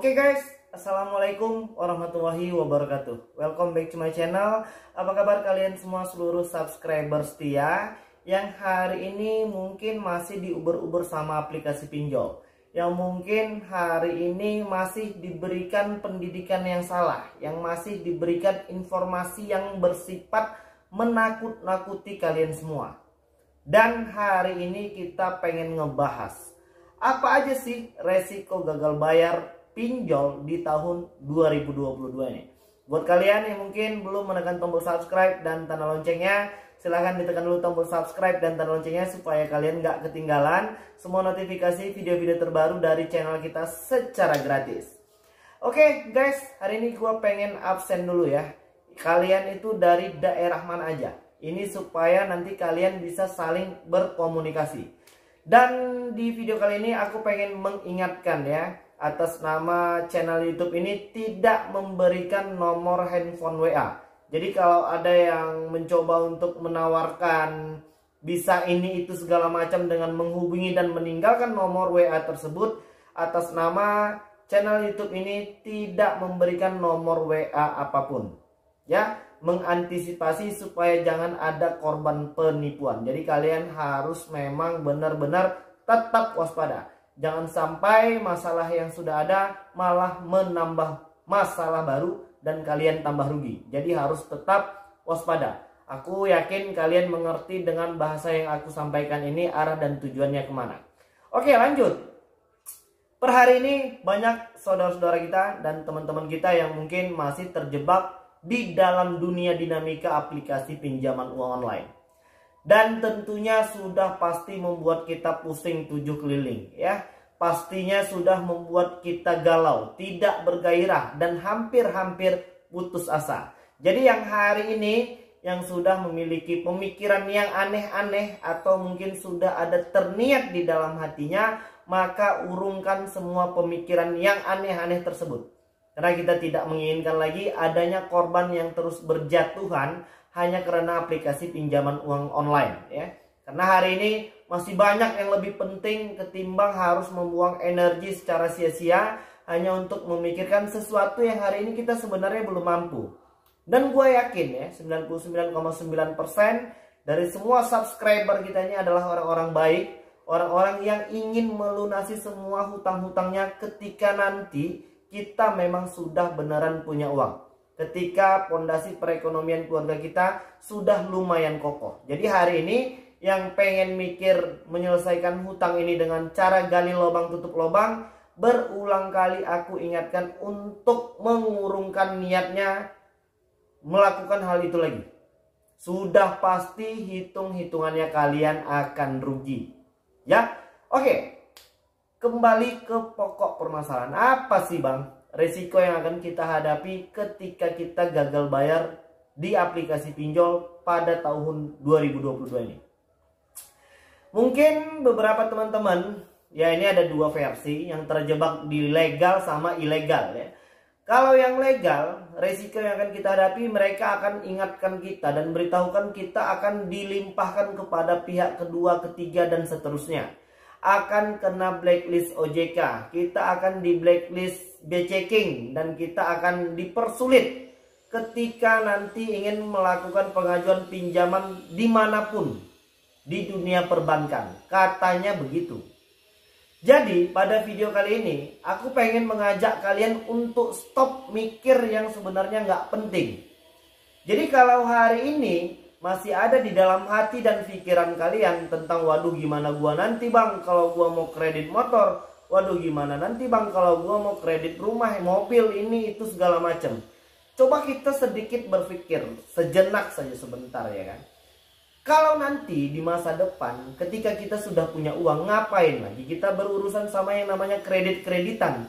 Oke guys, Assalamualaikum warahmatullahi wabarakatuh. Welcome back to my channel. Apa kabar kalian semua seluruh subscriber setia yang hari ini mungkin masih diuber-uber sama aplikasi pinjol, yang mungkin hari ini masih diberikan pendidikan yang salah, yang masih diberikan informasi yang bersifat menakut-nakuti kalian semua. Dan hari ini kita pengen ngebahas apa aja sih resiko gagal bayar pinjol di tahun 2022 ini. Buat kalian yang mungkin belum menekan tombol subscribe dan tanda loncengnya, silahkan ditekan dulu tombol subscribe dan tanda loncengnya supaya kalian gak ketinggalan semua notifikasi video-video terbaru dari channel kita secara gratis. Oke guys, hari ini gue pengen absen dulu ya. Kalian itu dari daerah mana aja? Ini supaya nanti kalian bisa saling berkomunikasi. Dan di video kali ini aku pengen mengingatkan ya, atas nama channel YouTube ini tidak memberikan nomor handphone WA. Jadi kalau ada yang mencoba untuk menawarkan bisa ini itu segala macam dengan menghubungi dan meninggalkan nomor WA tersebut, atas nama channel YouTube ini tidak memberikan nomor WA apapun. Ya, mengantisipasi supaya jangan ada korban penipuan. Jadi kalian harus memang benar-benar tetap waspada. Jangan sampai masalah yang sudah ada malah menambah masalah baru dan kalian tambah rugi. Jadi harus tetap waspada. Aku yakin kalian mengerti dengan bahasa yang aku sampaikan ini arah dan tujuannya kemana. Oke, lanjut. Per hari ini banyak saudara-saudara kita dan teman-teman kita yang mungkin masih terjebak di dalam dunia dinamika aplikasi pinjaman uang online. Dan tentunya sudah pasti membuat kita pusing tujuh keliling ya. Pastinya sudah membuat kita galau, tidak bergairah dan hampir-hampir putus asa. Jadi yang hari ini yang sudah memiliki pemikiran yang aneh-aneh atau mungkin sudah ada terniat di dalam hatinya, maka urungkan semua pemikiran yang aneh-aneh tersebut. Karena kita tidak menginginkan lagi adanya korban yang terus berjatuhan hanya karena aplikasi pinjaman uang online ya. Karena hari ini masih banyak yang lebih penting ketimbang harus membuang energi secara sia-sia hanya untuk memikirkan sesuatu yang hari ini kita sebenarnya belum mampu. Dan gue yakin ya 99,9% dari semua subscriber kita ini adalah orang-orang baik, orang-orang yang ingin melunasi semua hutang-hutangnya ketika nanti kita memang sudah beneran punya uang. Ketika pondasi perekonomian keluarga kita sudah lumayan kokoh. Jadi hari ini yang pengen mikir menyelesaikan hutang ini dengan cara gali lubang tutup lubang, berulang kali aku ingatkan untuk mengurungkan niatnya melakukan hal itu lagi. Sudah pasti hitung-hitungannya kalian akan rugi. Ya, oke. Kembali ke pokok permasalahan. Apa sih bang resiko yang akan kita hadapi ketika kita gagal bayar di aplikasi pinjol pada tahun 2022 ini? Mungkin beberapa teman-teman, ya ini ada dua versi yang terjebak di legal sama ilegal ya. Kalau yang legal, resiko yang akan kita hadapi, mereka akan ingatkan kita dan beritahukan kita akan dilimpahkan kepada pihak kedua, ketiga dan seterusnya. Akan kena blacklist OJK, kita akan di blacklist B-checking dan kita akan dipersulit ketika nanti ingin melakukan pengajuan pinjaman dimanapun di dunia perbankan, katanya begitu. Jadi pada video kali ini aku pengen mengajak kalian untuk stop mikir yang sebenarnya nggak penting. Jadi kalau hari ini masih ada di dalam hati dan pikiran kalian tentang waduh gimana gua nanti bang kalau gua mau kredit motor, waduh gimana nanti bang kalau gua mau kredit rumah, mobil ini itu segala macam. Coba kita sedikit berpikir sejenak saja sebentar ya kan. Kalau nanti di masa depan ketika kita sudah punya uang, ngapain lagi kita berurusan sama yang namanya kredit-kreditan?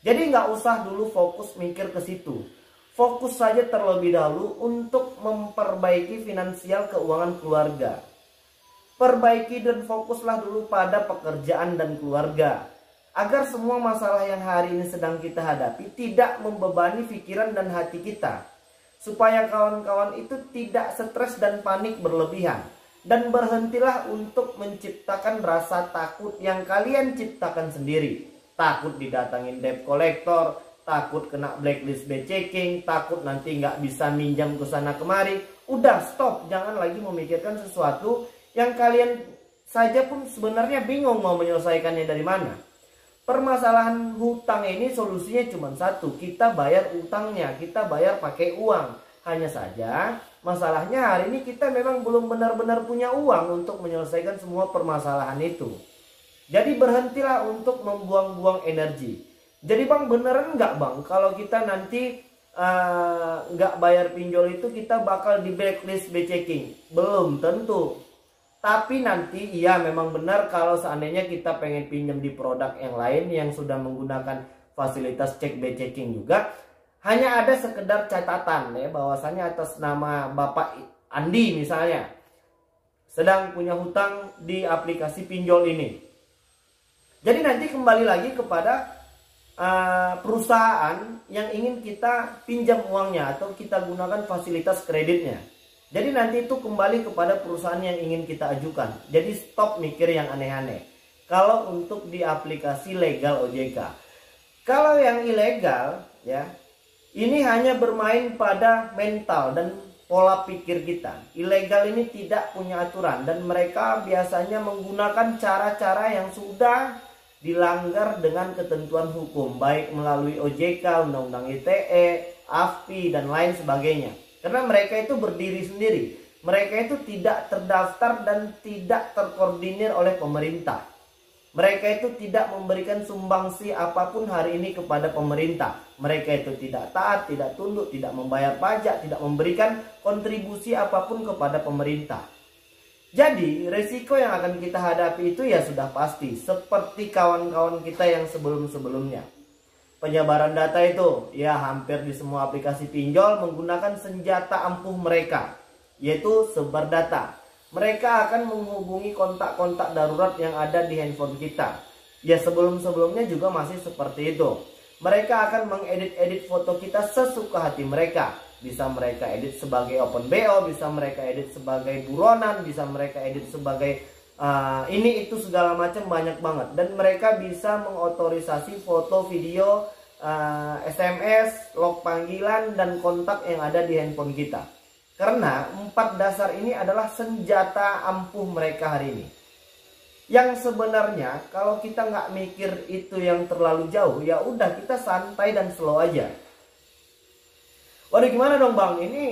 Jadi nggak usah dulu fokus mikir ke situ. Fokus saja terlebih dahulu untuk memperbaiki finansial keuangan keluarga. Perbaiki dan fokuslah dulu pada pekerjaan dan keluarga. Agar semua masalah yang hari ini sedang kita hadapi tidak membebani pikiran dan hati kita. Supaya kawan-kawan itu tidak stres dan panik berlebihan. Dan berhentilah untuk menciptakan rasa takut yang kalian ciptakan sendiri. takut didatangin debt collector, takut kena blacklist checking, takut nanti nggak bisa minjam ke sana kemari. Udah stop, jangan lagi memikirkan sesuatu yang kalian saja pun sebenarnya bingung mau menyelesaikannya dari mana. Permasalahan hutang ini solusinya cuma satu, kita bayar utangnya, kita bayar pakai uang. Hanya saja masalahnya hari ini kita memang belum benar-benar punya uang untuk menyelesaikan semua permasalahan itu. Jadi berhentilah untuk membuang-buang energi. Jadi bang, beneran nggak bang kalau kita nanti nggak bayar pinjol itu kita bakal di blacklist checking? Belum tentu. Tapi nanti iya memang benar kalau seandainya kita pengen pinjam di produk yang lain yang sudah menggunakan fasilitas cek checking juga, hanya ada sekedar catatan ya bahwasannya atas nama Bapak Andi misalnya sedang punya hutang di aplikasi pinjol ini. Jadi nanti kembali lagi kepada perusahaan yang ingin kita pinjam uangnya atau kita gunakan fasilitas kreditnya. Jadi nanti itu kembali kepada perusahaan yang ingin kita ajukan. Jadi stop mikir yang aneh-aneh. Kalau untuk di aplikasi legal OJK. Kalau yang ilegal ya, ini hanya bermain pada mental dan pola pikir kita. Ilegal ini tidak punya aturan dan mereka biasanya menggunakan cara-cara yang sudah dilanggar dengan ketentuan hukum, baik melalui OJK, Undang-Undang ITE, AFPI dan lain sebagainya. Karena mereka itu berdiri sendiri. Mereka itu tidak terdaftar dan tidak terkoordinir oleh pemerintah. Mereka itu tidak memberikan sumbangsi apapun hari ini kepada pemerintah. Mereka itu tidak taat, tidak tunduk, tidak membayar pajak, tidak memberikan kontribusi apapun kepada pemerintah. Jadi resiko yang akan kita hadapi itu ya sudah pasti. Seperti kawan-kawan kita yang sebelum-sebelumnya. Penyebaran data itu ya hampir di semua aplikasi pinjol menggunakan senjata ampuh mereka, yaitu sebar data. Mereka akan menghubungi kontak-kontak darurat yang ada di handphone kita. Ya sebelum-sebelumnya juga masih seperti itu. Mereka akan mengedit-edit foto kita sesuka hati mereka. Bisa mereka edit sebagai open BO, bisa mereka edit sebagai buronan, bisa mereka edit sebagai ini itu segala macam, banyak banget. Dan mereka bisa mengotorisasi foto, video, SMS, log panggilan dan kontak yang ada di handphone kita. Karena 4 dasar ini adalah senjata ampuh mereka hari ini. Yang sebenarnya kalau kita nggak mikir itu yang terlalu jauh, ya udah kita santai dan slow aja. Waduh gimana dong bang, ini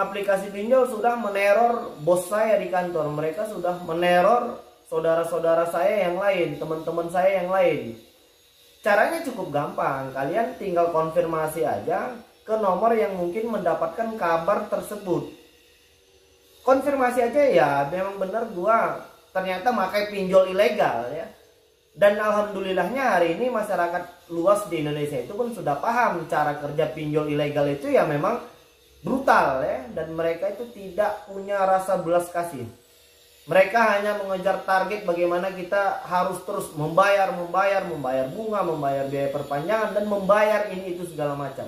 aplikasi pinjol sudah meneror bos saya di kantor. Mereka sudah meneror saudara-saudara saya yang lain, teman-teman saya yang lain. Caranya cukup gampang. Kalian tinggal konfirmasi aja ke nomor yang mungkin mendapatkan kabar tersebut. Konfirmasi aja ya memang benar gua ternyata pakai pinjol ilegal ya. Dan alhamdulillahnya hari ini masyarakat luas di Indonesia itu pun sudah paham cara kerja pinjol ilegal itu ya memang brutal ya, dan mereka itu tidak punya rasa belas kasih. Mereka hanya mengejar target bagaimana kita harus terus membayar bunga, membayar biaya perpanjangan dan membayar ini itu segala macam.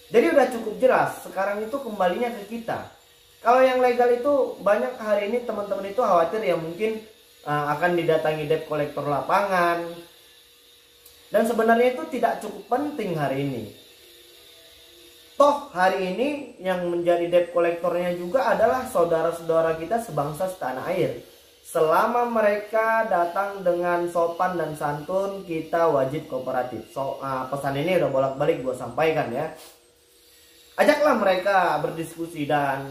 Jadi udah cukup jelas, sekarang itu kembalinya ke kita. Kalau yang legal itu banyak hari ini teman-teman itu khawatir ya mungkin akan didatangi debt collector lapangan. Dan sebenarnya itu tidak cukup penting hari ini. Toh hari ini yang menjadi debt collectornya juga adalah saudara-saudara kita sebangsa setanah air. Selama mereka datang dengan sopan dan santun, kita wajib kooperatif. Pesan ini udah bolak-balik gue sampaikan ya. Ajaklah mereka berdiskusi dan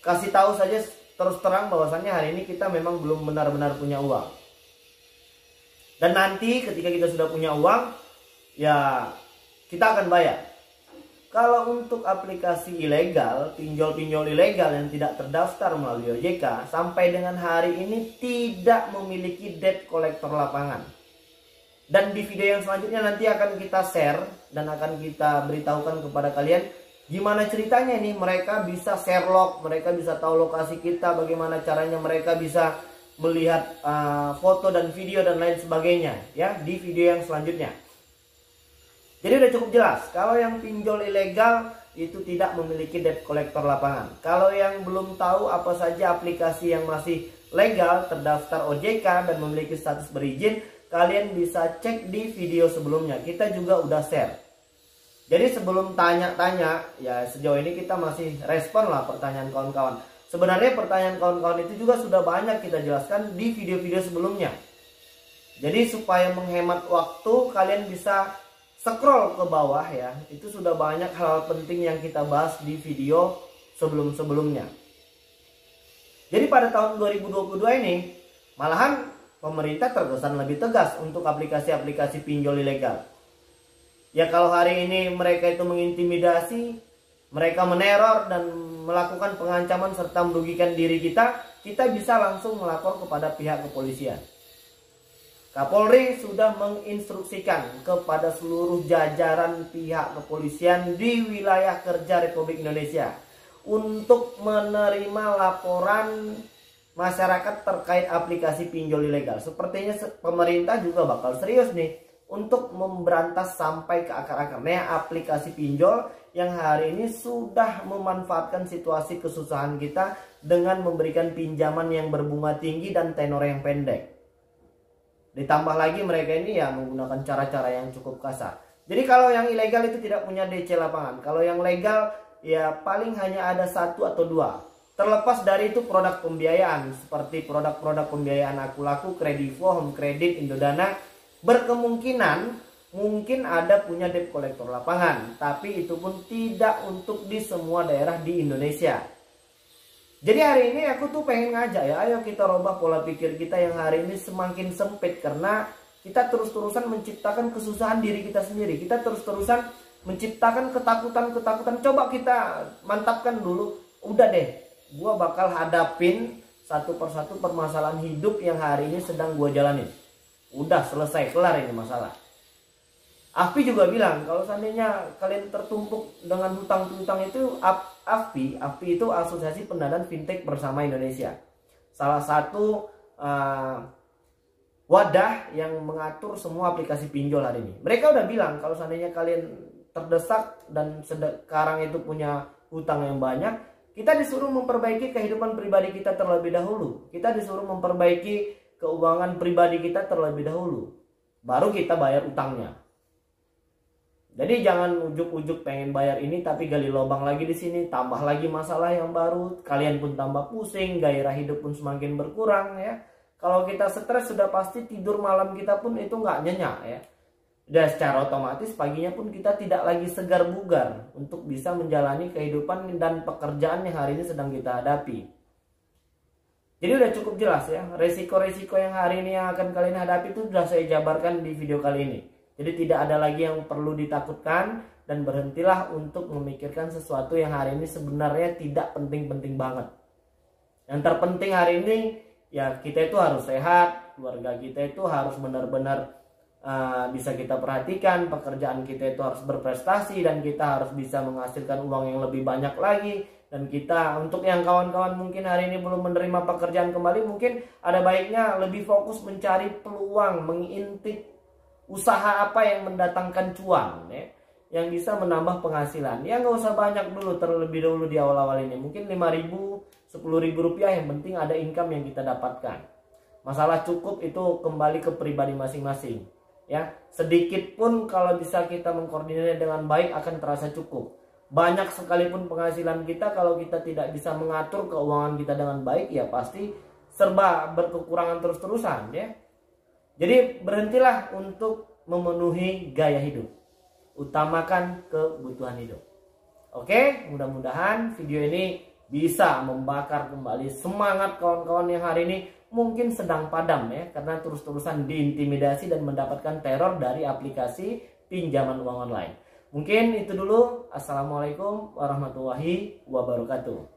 kasih tahu saja terus terang bahwasannya hari ini kita memang belum benar-benar punya uang. Dan nanti ketika kita sudah punya uang, ya kita akan bayar. Kalau untuk aplikasi ilegal, pinjol-pinjol ilegal yang tidak terdaftar melalui OJK, sampai dengan hari ini tidak memiliki debt collector lapangan. Dan di video yang selanjutnya nanti akan kita share dan akan kita beritahukan kepada kalian gimana ceritanya ini mereka bisa share log, mereka bisa tahu lokasi kita, bagaimana caranya mereka bisa melihat foto dan video dan lain sebagainya ya di video yang selanjutnya. Jadi udah cukup jelas, kalau yang pinjol ilegal itu tidak memiliki debt collector lapangan. Kalau yang belum tahu apa saja aplikasi yang masih legal, terdaftar OJK dan memiliki status berizin, kalian bisa cek di video sebelumnya. Kita juga udah share. Jadi sebelum tanya-tanya, ya sejauh ini kita masih respon lah pertanyaan kawan-kawan. Sebenarnya pertanyaan kawan-kawan itu juga sudah banyak kita jelaskan di video-video sebelumnya. Jadi supaya menghemat waktu, kalian bisa scroll ke bawah ya. Itu sudah banyak hal penting yang kita bahas di video sebelum-sebelumnya. Jadi pada tahun 2022 ini, malahan pemerintah terkesan lebih tegas untuk aplikasi-aplikasi pinjol ilegal. Ya kalau hari ini mereka itu mengintimidasi, mereka meneror dan melakukan pengancaman serta merugikan diri kita bisa langsung melapor kepada pihak kepolisian. Kapolri sudah menginstruksikan kepada seluruh jajaran pihak kepolisian di wilayah kerja Republik Indonesia untuk menerima laporan masyarakat terkait aplikasi pinjol ilegal. Sepertinya pemerintah juga bakal serius nih untuk memberantas sampai ke akar-akarnya aplikasi pinjol yang hari ini sudah memanfaatkan situasi kesusahan kita dengan memberikan pinjaman yang berbunga tinggi dan tenor yang pendek. Ditambah lagi mereka ini ya menggunakan cara-cara yang cukup kasar. Jadi kalau yang ilegal itu tidak punya DC lapangan. Kalau yang legal ya paling hanya ada 1 atau 2. Terlepas dari itu produk pembiayaan seperti produk-produk pembiayaan Aku Laku, Kredivo, Home Credit, Indodana berkemungkinan mungkin ada punya debt collector lapangan, tapi itu pun tidak untuk di semua daerah di Indonesia. Jadi hari ini aku tuh pengen ngajak ya, ayo kita rubah pola pikir kita yang hari ini semakin sempit karena kita terus-terusan menciptakan kesusahan diri kita sendiri. Kita terus-terusan menciptakan ketakutan-ketakutan. Coba kita mantapkan dulu, udah deh, gua bakal hadapin satu persatu permasalahan hidup yang hari ini sedang gua jalanin. Udah selesai, kelar ini masalah. AFPI juga bilang kalau seandainya kalian tertumpuk dengan hutang piutang itu, AFPI itu Asosiasi Pendanaan Fintech Bersama Indonesia. Salah satu wadah yang mengatur semua aplikasi pinjol hari ini. Mereka udah bilang kalau seandainya kalian terdesak dan sekarang itu punya hutang yang banyak, kita disuruh memperbaiki kehidupan pribadi kita terlebih dahulu. Kita disuruh memperbaiki keuangan pribadi kita terlebih dahulu. Baru kita bayar utangnya. Jadi jangan ujuk-ujuk pengen bayar ini tapi gali lubang lagi di sini, tambah lagi masalah yang baru, kalian pun tambah pusing, gairah hidup pun semakin berkurang ya. Kalau kita stres sudah pasti tidur malam kita pun itu nggak nyenyak ya. Dan secara otomatis paginya pun kita tidak lagi segar bugar untuk bisa menjalani kehidupan dan pekerjaan yang hari ini sedang kita hadapi. Jadi udah cukup jelas ya, resiko-resiko yang hari ini yang akan kalian hadapi itu sudah saya jabarkan di video kali ini. Jadi tidak ada lagi yang perlu ditakutkan dan berhentilah untuk memikirkan sesuatu yang hari ini sebenarnya tidak penting-penting banget. Yang terpenting hari ini ya kita itu harus sehat, keluarga kita itu harus benar-benar bisa kita perhatikan, pekerjaan kita itu harus berprestasi dan kita harus bisa menghasilkan uang yang lebih banyak lagi. Dan kita untuk yang kawan-kawan mungkin hari ini belum menerima pekerjaan kembali, mungkin ada baiknya lebih fokus mencari peluang, mengintip usaha apa yang mendatangkan cuan ya, yang bisa menambah penghasilan. Ya nggak usah banyak dulu, terlebih dahulu di awal-awal ini. Mungkin 5.000, 10.000 rupiah, yang penting ada income yang kita dapatkan. Masalah cukup itu kembali ke pribadi masing-masing. Ya, sedikit pun kalau bisa kita mengkoordinir dengan baik akan terasa cukup. Banyak sekalipun penghasilan kita, kalau kita tidak bisa mengatur keuangan kita dengan baik, ya pasti serba berkekurangan terus-terusan ya. Jadi berhentilah untuk memenuhi gaya hidup. Utamakan kebutuhan hidup. Oke, mudah-mudahan video ini bisa membakar kembali semangat kawan-kawan yang hari ini mungkin sedang padam ya, karena terus-terusan diintimidasi dan mendapatkan teror dari aplikasi pinjaman uang online. Mungkin itu dulu. Assalamualaikum warahmatullahi wabarakatuh.